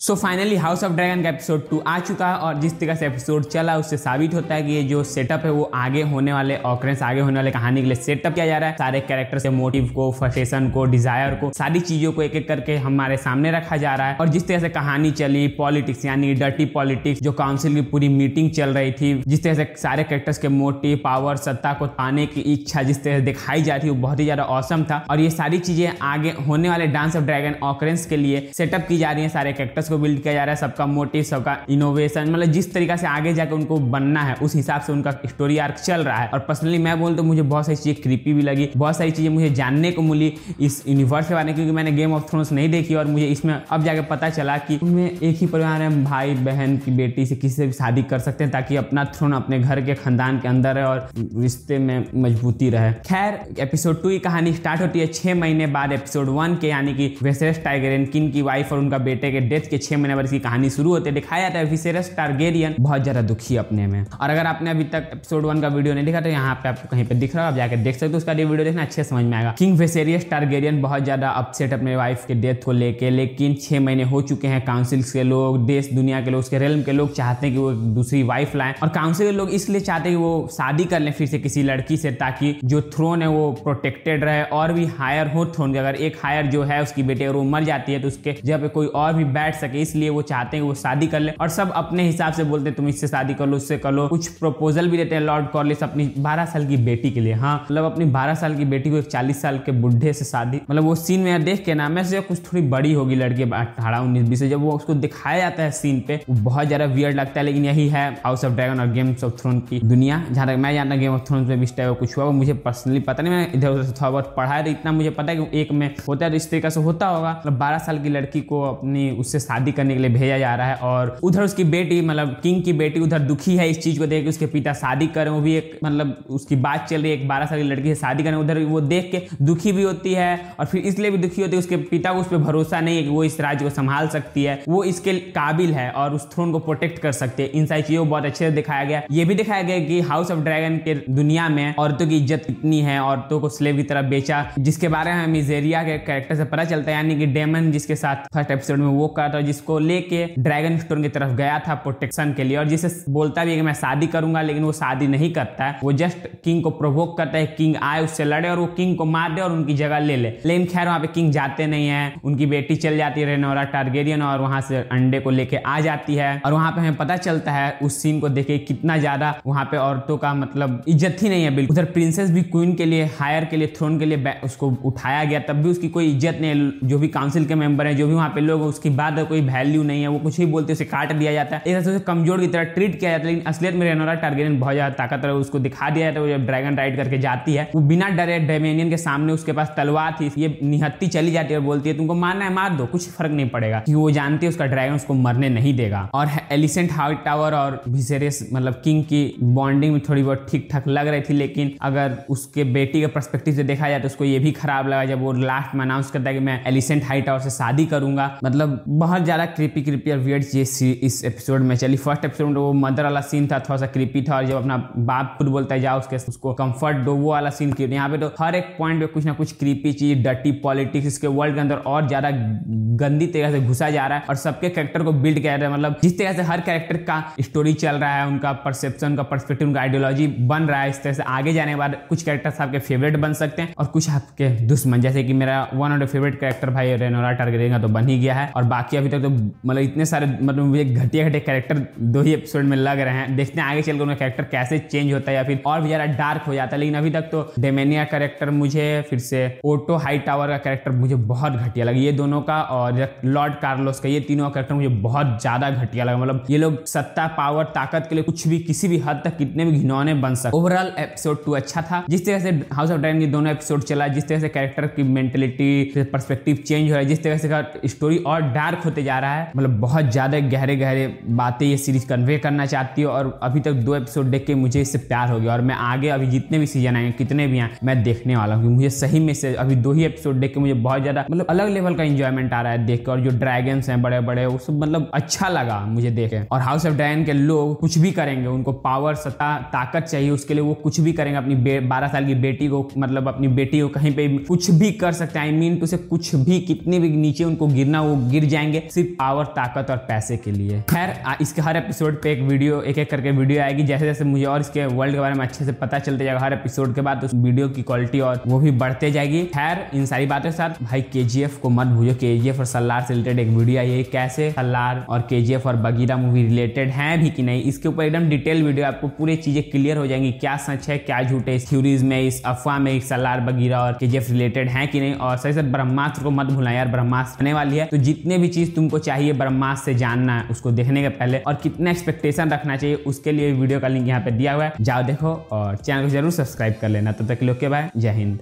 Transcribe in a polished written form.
So finally house of dragon का episode 2 आ चुका है और जिस तरह से एपिसोड चला उससे साबित होता है कि ये जो सेटअप है वो आगे होने वाले ऑकरेंस आगे होने वाले कहानी के लिए सेटअप किया जा रहा है। सारे कैरेक्टर से मोटिव को, फ्रस्ट्रेशन को, डिजायर को, सारी चीजों को एक एक करके हमारे सामने रखा जा रहा है। और जिस तरह से कहानी चली, पॉलिटिक्स यानी डर्टी पॉलिटिक्स, जो काउंसिल की पूरी मीटिंग चल रही थी, जिस तरह से सारे कैरेक्टर्स के मोटिव, पावर, सत्ता को पाने की इच्छा जिस तरह से दिखाई जा रही वो बहुत ही ज्यादा ऑसम था। और ये सारी चीजें आगे होने वाले डांस ऑफ ड्रैगन ऑकरेंस के लिए सेटअप की जा रही है। सारे कैरेक्टर्स को बिल्ड किया जा रहा है, सबका मोटिव, सबका इनोवेशन, मतलब जिस तरीका से आगे जाकर उनको बनना है उस हिसाब से उनका स्टोरी आर्क चल रहा है। और पर्सनली मैं बोल तो मुझे बहुत सारी चीजें क्रीपी भी लगी, बहुत सारी चीजें मुझे जानने को मिली इस यूनिवर्स के बारे में, क्योंकि मैंने गेम ऑफ थ्रोन्स नहीं देखी और मुझे इसमें अब जाके पता चला कि उनमें एक ही परिवार है, भाई बहन की बेटी से किसी से भी शादी कर सकते हैं ताकि अपना थ्रोन अपने घर के खानदान के अंदर है और रिश्ते में मजबूती रहे। खैर, एपिसोड 2 की कहानी स्टार्ट होती है 6 महीने बाद एपिसोड 1 के, यानी कि विसेरस टारगेरियन किंग की वाइफ और उनका बेटे के डेथ के 6 महीने बाद इसकी कहानी शुरू होती है। दिखाया जाता है विसेरस टारगेरियन बहुत ज्यादा दुखी अपने में। और अगर आपने अभी तक एपिसोड 1 का वीडियो नहीं देखा तो यहाँ पे आपको कहीं पे दिख रहा है, आप जाकर देख सकते हो। उसका वीडियो देखना अच्छे समझ में आएगा। किंग विसेरियस टारगेरियन बहुत ज्यादा अपसेट अपने वाइफ के डेथ को लेके, लेकिन 6 महीने हो चुके हैं। काउंसिल के लोग, देश दुनिया के लोग, उसके रेलम के लोग चाहते हैं कि वो एक दूसरी वाइफ लाएं, और काउंसिल के लोग इसलिए चाहते हैं कि वो शादी कर लें फिर से किसी लड़की से, ताकि जो थ्रोन है वो प्रोटेक्टेड रहे और भी हायर हो थ्रोन के। अगर एक हायर जो है उसकी बेटी अगर वो मर जाती है तो उसके जगह पे कोई और भी बैठ सके, इसलिए वो चाहते हैं कि वो शादी कर ले। और सब अपने हिसाब से बोलते हैं तुम इससे शादी कर लो, उससे कर लो। कुछ प्रपोजल भी देते हैं लॉर्ड कॉर्लिस अपनी 12 साल की बेटी के लिए। हाँ, मतलब अपनी 12 साल की बेटी को एक 40 साल के बुढ़े से शादी, मतलब वो सीन में देख के ना मैं से कुछ थोड़ी बड़ी होगी लड़की 18, 19, 20 से, जब वो उसको दिखाया जाता है सीन पे वो बहुत ज्यादा वियर्ड लगता है। लेकिन यही है हाउस ऑफ ड्रैगन और गेम्स ऑफ थ्रोन की दुनिया। जहां तक मैं जानता गेम ऑफ थ्रोन में भी इस टाइप कुछ हुआ, वो मुझे पर्सनली पता नहीं, मैंने इधर उधर थोड़ा बहुत पढ़ा है तो इतना मुझे पता है कि एक में होता है तो इस तरीके से होता होगा। मतलब 12 साल की लड़की को अपनी उससे शादी करने के लिए भेजा जा रहा है और उधर उसकी बेटी, मतलब किंग की बेटी उधर दुखी है इस चीज को देख के उसके पिता शादी करें। वो भी एक मतलब उसकी बात चल रही है एक 12 साल की लड़की से शादी करें, उधर वो देख के दुखी भी होती है और फिर इसलिए भी दुखी होती है उसके पिता को उस पर भरोसा नहीं है कि वो इस राज्य को संभाल सकती है, वो इसके काबिल है और उस थ्रोन को प्रोटेक्ट कर सकते हैं। इन सारी चीजों को बहुत अच्छे से दिखाया गया। ये भी दिखाया गया कि हाउस ऑफ ड्रैगन के दुनिया में औरतों की इज्जत कितनी है, औरतों को स्लेव की तरह बेचा, जिसके बारे में मिजेरिया के कैरेक्टर से पता चलता है, यानी कि डेमन जिसके साथ फर्स्ट एपिसोड में वो करा था, जिसको लेके ड्रैगन स्टोन की तरफ गया था प्रोटेक्शन के लिए, और जिसे बोलता भी है कि मैं शादी करूंगा, लेकिन वो शादी नहीं करता है। वो जस्ट किंग को प्रोवोक करता है, किंग आए उससे लड़े और वो किंग को मार दे और उनकी जगह ले ले। लेकिन खैर वहां पे किंग जाते नहीं है, उनकी बेटी चल जाती है रेनोरा टारगेरियन और वहां से अंडे को लेके आ जाती है। और वहां पे हमें पता चलता है उस सीन को देखे कितना ज्यादा वहां पे औरतों का मतलब इज्जत ही नहीं है बिल्कुल। उधर प्रिंसेस भी क्वीन के लिए, हायर के लिए, थ्रोन के लिए उसको उठाया गया, तब भी उसकी कोई इज्जत नहीं है। जो भी काउंसिल के मेंबर है, जो भी वहां पे लोग, उसकी बात कोई वैल्यू नहीं है, वो कुछ ही बोलते उसे काट दिया जाता है, एक तरह से कमजोर की तरह ट्रीट किया जाता है। लेकिन असलियत में रेनोरा टारगेरियन बहुत ज्यादा ताकतवर है, उसको दिखा दिया जाता है। वो जब ड्रैगन राइड करके जाती है वो बिना डरे डेमेनियन के सामने, उसके पास तलवार थी, ये निहत्ती चली जाती है और बोलती है तुमको मारना है मार दो, कुछ फर्क नहीं पड़ेगा, क्योंकि वो जानती है उसका ड्रैगन उसको मरने नहीं देगा। और एलिसेंट हाइट टावर और विसेरियस मतलब किंग की बॉन्डिंग में थोड़ी बहुत ठीक ठाक लग रही थी, लेकिन अगर उसके बेटी के पर्सपेक्टिव से देखा जाए तो उसको ये भी खराब लगा जब वो लास्ट में अनाउंस करता है कि मैं एलिसेंट हाइट टावर से शादी करूंगा। मतलब बहुत ज्यादा क्रीपी और वियर्ड चीज इस एपिसोड में चली। फर्स्ट एपिसोड में वो मदर वाला सीन था, थोड़ा सा क्रीपी था, और जब अपना बाप खुद बोलता है जाओ उसको कंफर्ट दो, वो वाला सीन क्रीपी। यहाँ पे तो हर एक पॉइंट पे कुछ ना कुछ क्रीपी चीज, डर्टी पॉलिटिक्स इसके वर्ल्ड के अंदर और ज्यादा गंदी तरह से घुसा जा रहा है और सबके कैरेक्टर को बिल्ड किया जा रहा है। मतलब जिस तरह से हर कैरेक्टर का स्टोरी चल रहा है, उनका परसेप्शन, उनका पर्सपेक्टिव, उनका आइडियोलॉजी बन रहा है, इस तरह से आगे जाने के बाद कुछ कैरेक्टर्स आपके फेवरेट बन सकते हैं और कुछ आपके दुश्मन। जैसे कि मेरा one of the favourite character भाई रेनोरा टारगेरियन का तो बन ही गया है, और बाकी अभी तक तो मतलब इतने सारे मतलब मुझे घटिया कैरेक्टर 2 ही एपिसोड में लग रहे हैं। देखते हैं आगे चलकर उनका कैरेक्टर कैसे चेंज होता है या फिर और भी ज्यादा डार्क हो जाता है। लेकिन अभी तक तो डेमेनिया कैरेक्टर मुझे, फिर से ओटो हाई टावर का कैरेक्टर मुझे बहुत घटिया लगा, ये दोनों का, और लॉर्ड कार्लोस का, ये तीनों कैरेक्टर मुझे बहुत ज्यादा घटिया लगा। मतलब ये लोग सत्ता, पावर, ताकत के लिए कुछ भी किसी भी हद तक कितने भी घिनौने बन सकते। ओवरऑल एपिसोड 2 अच्छा था। जिस तरह से हाउस ऑफ ड्रैगन के दोनों एपिसोड चला, जिस तरह से कैरेक्टर की मेंटेलिटी, पर्सपेक्टिव चेंज हो रहा है, जिस तरह से स्टोरी और डार्क होते जा रहा है, मतलब बहुत ज्यादा गहरे गहरे बातें ये सीरीज कन्वे करना चाहती है। और अभी तक 2 एपिसोड देख के मुझे इससे प्यार हो गया और मैं आगे अभी जितने भी सीजन आएंगे, कितने भी आए, मैं देखने वाला हूँ। मुझे सही में से अभी 2 ही एपिसोड देख के मुझे बहुत ज्यादा मतलब अलग लेवल का एंजॉयमेंट आ रहा है देख के। और जो ड्रैगन्स हैं बड़े बड़े, वो सब मतलब अच्छा लगा मुझे देखे। और हाउस ऑफ ड्रैगन के लोग कुछ भी करेंगे, उनको पावर, सत्ता, ताकत चाहिए, उसके लिए वो कुछ भी करेंगे। अपनी 12 साल की बेटी को, मतलब अपनी बेटी को कहीं पे कुछ भी कर सकते हैं। आई मीन टू से कुछ भी, कितने भी नीचे उनको गिरना वो गिर जाएंगे, सिर्फ पावर, ताकत और पैसे के लिए। खैर इसके हर एपिसोड पे एक एक करके वीडियो आएगी। जैसे जैसे मुझे और इसके वर्ल्ड के बारे में अच्छे से पता चलते जाएगा हर एपिसोड के बाद, उस वीडियो की क्वालिटी और वो भी बढ़ते जाएगी। खैर इन सारी बातों के साथ भाई KGF को मत भूलो। KGF और सलार से रिलेटेड एक वीडियो आई है, कैसे सलार और KGF और बगीरा मूवी रिलेटेड है भी कि नहीं, इसके ऊपर एकदम डिटेल वीडियो, आपको पूरी चीजें क्लियर हो जाएंगी, क्या सच है क्या झूठ है इस थ्योरीज में, इस अफवाह में सलार बगीरा और KGF रिलेटेड है कि नहीं। और सही से ब्रह्मास्त्र को मत भूलना यार, ब्रह्मास्त्र आने वाली है, तो जितने भी चीज तुमको चाहिए ब्रह्मास्त्र से जानना है उसको देखने के पहले और कितना एक्सपेक्टेशन रखना चाहिए उसके लिए वीडियो का लिंक यहाँ पे दिया हुआ है, जाओ देखो और चैनल को जरूर सब्सक्राइब कर लेना। तब तक के लिए ओके बाय, जय हिंद।